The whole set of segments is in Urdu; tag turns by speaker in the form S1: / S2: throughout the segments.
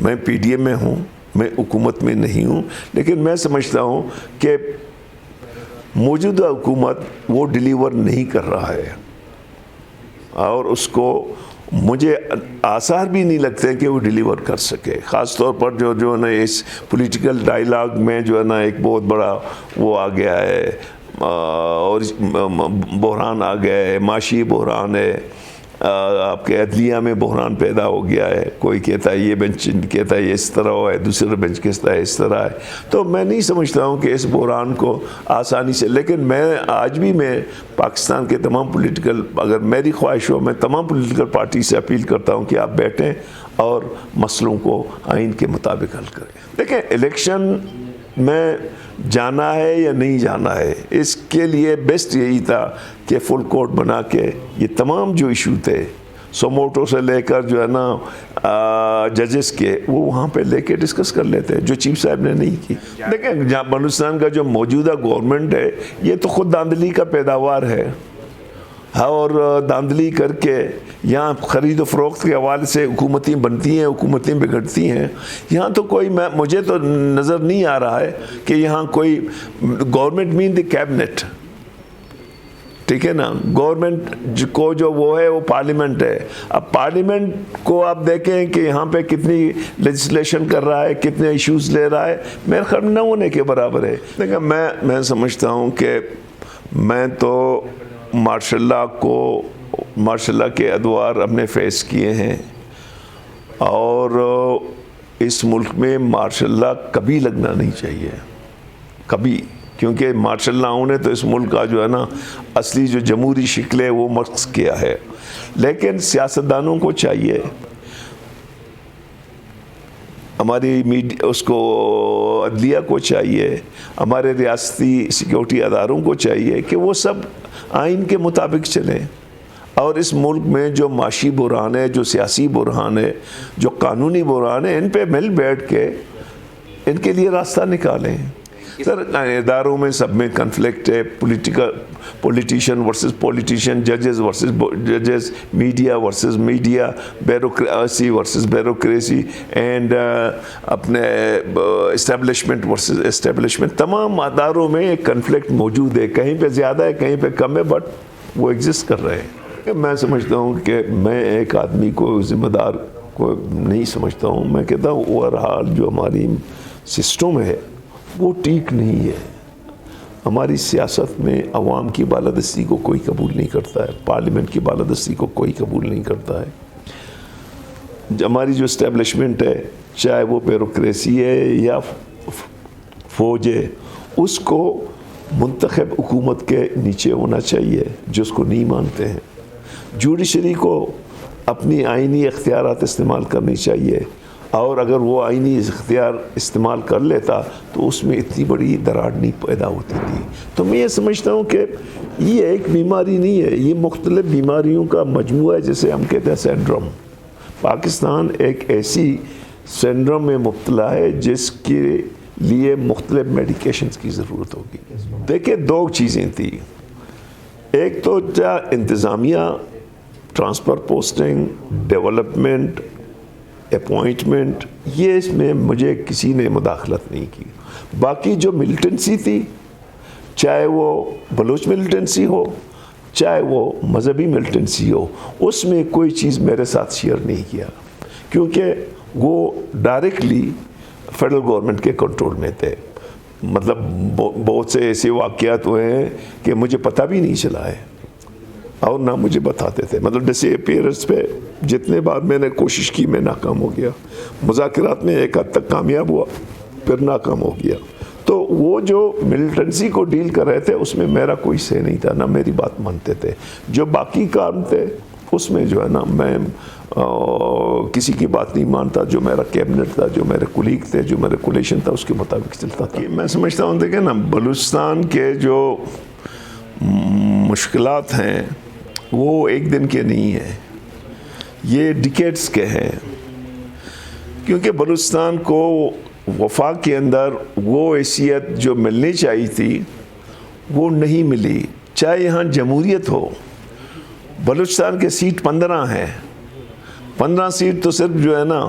S1: میں پی ڈی ایم میں ہوں، میں حکومت میں نہیں ہوں، لیکن میں سمجھتا ہوں کہ موجودہ حکومت وہ ڈیلیور نہیں کر رہا ہے، اور اس کو مجھے آثار بھی نہیں لگتے کہ وہ ڈیلیور کر سکے، خاص طور پر جو ہے نا اس پولیٹیکل ڈائلاگ میں جو ہے نا ایک بہت بڑا وہ آ گیا ہے، اور بحران آ گیا ہے، معاشی بحران ہے، آپ کے عدلیہ میں بحران پیدا ہو گیا ہے، کوئی کہتا ہے یہ بینچ کہتا ہے یہ اس طرح ہوا ہے، دوسرا بینچ کہتا ہے اس طرح ہے، تو میں نہیں سمجھتا ہوں کہ اس بحران کو آسانی سے، لیکن میں آج بھی میں پاکستان کے تمام پولیٹیکل، اگر میری خواہش ہو، میں تمام پولیٹیکل پارٹی سے اپیل کرتا ہوں کہ آپ بیٹھیں اور مسئلوں کو آئین کے مطابق حل کریں۔ دیکھیں الیکشن میں جانا ہے یا نہیں جانا ہے، اس کے لیے بیسٹ یہی تھا کہ فل کورٹ بنا کے یہ تمام جو ایشو تھے سوموٹو سے لے کر جو ہے نا ججز کے، وہ وہاں پہ لے کے ڈسکس کر لیتے ہیں، جو چیف صاحب نے نہیں کی۔ دیکھیں جہاں بلوچستان کا جو موجودہ گورنمنٹ ہے یہ تو خود دھاندلی کا پیداوار ہے، اور دھاندلی کر کے یہاں خرید و فروخت کے حوالے سے حکومتیں بنتی ہیں، حکومتیں بگڑتی ہیں۔ یہاں تو کوئی مجھے تو نظر نہیں آ رہا ہے کہ یہاں کوئی گورنمنٹ مین دی کیبنٹ، ٹھیک ہے نا، گورنمنٹ کو جو وہ ہے وہ پارلیمنٹ ہے۔ اب پارلیمنٹ کو آپ دیکھیں کہ یہاں پہ کتنی لیجسلیشن کر رہا ہے، کتنے ایشوز لے رہا ہے، میرے خیال نہ ہونے کے برابر ہے۔ دیکھیں میں سمجھتا ہوں کہ میں تو مارشل لا کے ادوار ہم نے فیس کیے ہیں، اور اس ملک میں مارشل لا کبھی لگنا نہیں چاہیے، کبھی، کیونکہ مارشل لاؤں نے تو اس ملک کا جو ہے نا اصلی جو جمہوری شکل ہے وہ مخص کیا ہے۔ لیکن سیاستدانوں کو چاہیے، ہماری اس کو عدلیہ کو چاہیے، ہمارے ریاستی سیکیورٹی اداروں کو چاہیے کہ وہ سب آئین کے مطابق چلیں، اور اس ملک میں جو معاشی بحران ہے، جو سیاسی بحران ہے، جو قانونی بحران ہے، ان پہ مل بیٹھ کے ان کے لیے راستہ نکالیں۔ سر اداروں میں سب میں کنفلکٹ ہے، پولیٹیشین ورسز پولیٹیشین، ججز ورسز ججز، media versus media, bureaucracy versus bureaucracy, and اپنے اسٹیبلشمنٹ ورسز اسٹیبلشمنٹ، تمام اداروں میں ایک کنفلکٹ موجود ہے، کہیں پہ زیادہ ہے کہیں پہ کم ہے، بٹ وہ ایگزسٹ کر رہے ہیں۔ میں سمجھتا ہوں کہ میں ایک آدمی کو ذمہ دار کو نہیں سمجھتا ہوں، میں کہتا ہوں اوورآل جو ہماری سسٹم ہے وہ ٹھیک نہیں ہے۔ ہماری سیاست میں عوام کی بالادستی کو کوئی قبول نہیں کرتا ہے، پارلیمنٹ کی بالادستی کو کوئی قبول نہیں کرتا ہے۔ ہماری جو اسٹیبلشمنٹ ہے، چاہے وہ بیوروکریسی ہے یا فوج ہے، اس کو منتخب حکومت کے نیچے ہونا چاہیے، جو اس کو نہیں مانتے ہیں۔ جوڈیشری کو اپنی آئینی اختیارات استعمال کرنی چاہیے، اور اگر وہ آئینی اختیار استعمال کر لیتا تو اس میں اتنی بڑی دراڑ نہیں پیدا ہوتی تھی۔ تو میں یہ سمجھتا ہوں کہ یہ ایک بیماری نہیں ہے، یہ مختلف بیماریوں کا مجموعہ ہے، جسے ہم کہتے ہیں سینڈروم۔ پاکستان ایک ایسی سینڈروم میں مبتلا ہے جس کے لیے مختلف میڈیکیشنز کی ضرورت ہوگی۔ دیکھیں دو چیزیں تھیں، ایک تو انتظامیہ، ٹرانسفر پوسٹنگ، ڈیولپمنٹ، اپوائنٹمنٹ، یہ اس میں مجھے کسی نے مداخلت نہیں کی۔ باقی جو ملیٹنسی تھی، چاہے وہ بلوچ ملیٹنسی ہو، چاہے وہ مذہبی ملیٹنسی ہو، اس میں کوئی چیز میرے ساتھ شیئر نہیں کیا، کیونکہ وہ ڈائریکٹلی فیڈرل گورنمنٹ کے کنٹرول میں تھے۔ مطلب بہت سے ایسے واقعات ہوئے ہیں کہ مجھے پتہ بھی نہیں چلا ہے، اور نہ مجھے بتاتے تھے۔ مطلب ڈس اپیئرنس پہ جتنے بار میں نے کوشش کی میں ناکام ہو گیا، مذاکرات میں ایک حد تک کامیاب ہوا، پھر ناکام ہو گیا۔ تو وہ جو ملیٹنسی کو ڈیل کر رہے تھے اس میں میرا کوئی سے نہیں تھا، نہ میری بات مانتے تھے۔ جو باقی کام تھے اس میں جو ہے نا میں کسی کی بات نہیں مانتا، جو میرا کیبنٹ تھا، جو میرے کولیگ تھے، جو میرے کولیشن تھا، اس کے مطابق چلتا تھا۔ میں سمجھتا ہوں دیکھیں نا، بلوچستان کے جو مشکلات ہیں وہ ایک دن کے نہیں ہیں، یہ ڈیکیڈز کے ہیں، کیونکہ بلوچستان کو وفاق کے اندر وہ حیثیت جو ملنی چاہیے تھی وہ نہیں ملی۔ چاہے یہاں جمہوریت ہو، بلوچستان کے سیٹ 15 ہیں، 15 سیٹ تو صرف جو ہے نا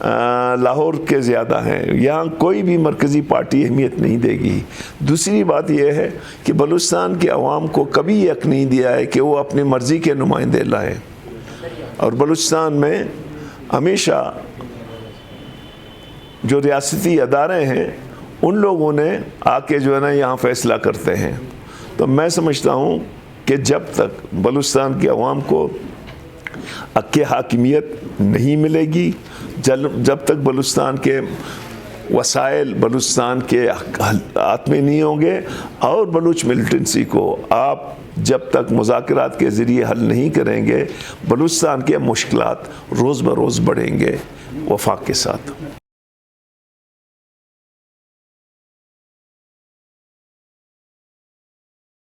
S1: لاہور کے زیادہ ہیں، یہاں کوئی بھی مرکزی پارٹی اہمیت نہیں دے گی۔ دوسری بات یہ ہے کہ بلوچستان کے عوام کو کبھی حق نہیں دیا ہے کہ وہ اپنی مرضی کے نمائندے لائیں، اور بلوچستان میں ہمیشہ جو ریاستی ادارے ہیں ان لوگوں نے آ کے جو ہے نا یہاں فیصلہ کرتے ہیں۔ تو میں سمجھتا ہوں کہ جب تک بلوچستان کے عوام کو حق حاکمیت نہیں ملے گی، جب تک بلوچستان کے وسائل بلوچستان کے ہاتھ میں نہیں ہوں گے، اور بلوچ ملیٹنسی کو آپ جب تک مذاکرات کے ذریعے حل نہیں کریں گے، بلوچستان کے مشکلات روز بروز بڑھیں گے وفاق کے ساتھ۔